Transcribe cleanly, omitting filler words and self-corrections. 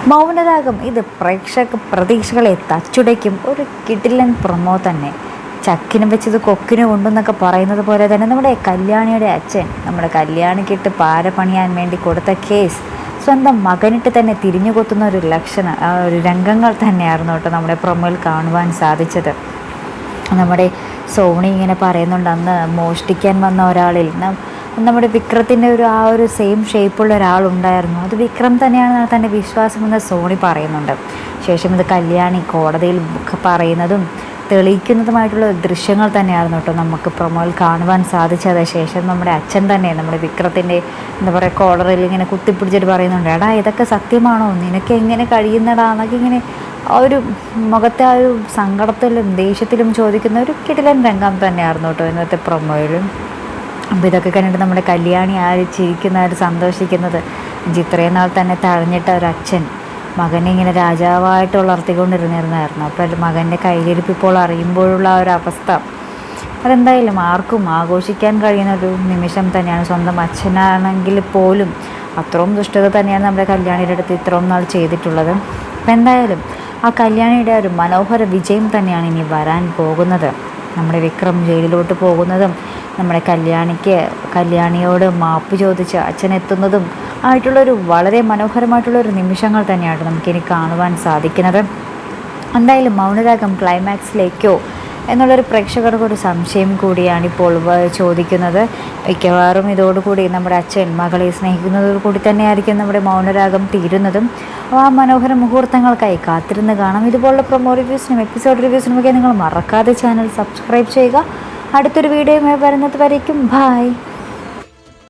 മൗനരാഗം ഇത് പ്രേക്ഷക പ്രതീക്ഷകളെ തച്ചുടയ്ക്കും ഒരു കിടിലൻ പ്രൊമോ തന്നെ. ചക്കിനും വെച്ചത് കൊക്കിനും കൊണ്ടെന്നൊക്കെ പറയുന്നത് പോലെ തന്നെ നമ്മുടെ കല്യാണിയുടെ അച്ഛൻ നമ്മുടെ കല്യാണിക്കിട്ട് പാര പണിയാൻ വേണ്ടി കൊടുത്ത കേസ് സ്വന്തം മകനിട്ട് തന്നെ തിരിഞ്ഞു കൊത്തുന്ന ഒരു ഒരു രംഗങ്ങൾ തന്നെയായിരുന്നു കേട്ടോ നമ്മുടെ പ്രൊമോയിൽ കാണുവാൻ സാധിച്ചത്. നമ്മുടെ സോണി ഇങ്ങനെ പറയുന്നുണ്ട്, അന്ന് മോഷ്ടിക്കാൻ വന്ന ഒരാളിൽ നമ്മുടെ വിക്രത്തിൻ്റെ ഒരു സെയിം ഷേപ്പുള്ള ഒരാളുണ്ടായിരുന്നു, അത് വിക്രം തന്നെയാണെന്നാണ് തൻ്റെ വിശ്വാസമെന്ന് സോണി പറയുന്നുണ്ട്. ശേഷം ഇത് കല്യാണി കോടതിയിൽ പറയുന്നതും തെളിയിക്കുന്നതുമായിട്ടുള്ള ദൃശ്യങ്ങൾ തന്നെയായിരുന്നു കേട്ടോ നമുക്ക് പ്രൊമോയിൽ കാണുവാൻ സാധിച്ചത്. ശേഷം നമ്മുടെ അച്ഛൻ തന്നെ നമ്മുടെ വിക്രത്തിൻ്റെ എന്താ പറയുക കോളറിൽ ഇങ്ങനെ കുത്തിപ്പിടിച്ചിട്ട് പറയുന്നുണ്ട്, എടാ ഇതൊക്കെ സത്യമാണോ, നിനക്ക് എങ്ങനെ കഴിയുന്നടാ എന്നൊക്കെ ഇങ്ങനെ ആ ഒരു മുഖത്തെ ആ ഒരു സങ്കടത്തിലും ദേഷ്യത്തിലും ചോദിക്കുന്ന ഒരു കിടിലൻ രംഗം തന്നെയായിരുന്നു കേട്ടോ ഇന്നത്തെ പ്രൊമോയിലും. അപ്പോൾ ഇതൊക്കെ കണ്ടിട്ട് നമ്മുടെ കല്യാണി ചിരിക്കുന്ന സന്തോഷിക്കുന്നത്, ഇത്രയും നാൾ തന്നെ തഴഞ്ഞിട്ട ഒരു അച്ഛൻ മകനെ ഇങ്ങനെ രാജാവായിട്ട് വളർത്തിക്കൊണ്ടിരുന്നിരുന്നായിരുന്നു. അപ്പോൾ മകൻ്റെ കയ്യിലിരിപ്പ് ഇപ്പോൾ അറിയുമ്പോഴുള്ള ആ ഒരു അവസ്ഥ അതെന്തായാലും ആർക്കും ആഘോഷിക്കാൻ കഴിയുന്ന ഒരു നിമിഷം തന്നെയാണ്. സ്വന്തം അച്ഛനാണെങ്കിൽ പോലും അത്രയും ദുഷ്ടത തന്നെയാണ് നമ്മുടെ കല്യാണിയുടെ അടുത്ത് ഇത്രയും നാൾ ചെയ്തിട്ടുള്ളത്. അപ്പം എന്തായാലും ആ കല്യാണിയുടെ ഒരു മനോഹര വിജയം തന്നെയാണ് ഇനി വരാൻ പോകുന്നത്. നമ്മുടെ വിക്രം ജയിലിലോട്ട് പോകുന്നതും നമ്മുടെ കല്യാണിയോട് മാപ്പ് ചോദിച്ച് അച്ഛനെത്തുന്നതും ആയിട്ടുള്ളൊരു വളരെ മനോഹരമായിട്ടുള്ളൊരു നിമിഷങ്ങൾ തന്നെയാണ് നമുക്കിനി കാണുവാൻ സാധിക്കുന്നത്. എന്തായാലും മൗനരാഗം ക്ലൈമാക്സിലേക്കോ എന്നുള്ളൊരു പ്രേക്ഷകർക്ക് ഒരു സംശയം കൂടിയാണ് ഇപ്പോൾ ചോദിക്കുന്നത്. മിക്കവാറും ഇതോടുകൂടി നമ്മുടെ അച്ഛൻ മകളെ സ്നേഹിക്കുന്നതോടുകൂടി തന്നെയായിരിക്കും നമ്മുടെ മൗനരാഗം തീരുന്നതും. ആ മനോഹര മുഹൂർത്തങ്ങൾക്കായി കാത്തിരുന്ന് കാണാം. ഇതുപോലുള്ള പ്രൊമോ റിവ്യൂസിനും എപ്പിസോഡ് റിവ്യൂസിനുമൊക്കെ നിങ്ങൾ മറക്കാതെ ചാനൽ സബ്സ്ക്രൈബ് ചെയ്യുക. അടുത്തൊരു വീഡിയോയുമായി വരുന്നത് വരയ്ക്കും ബായ്.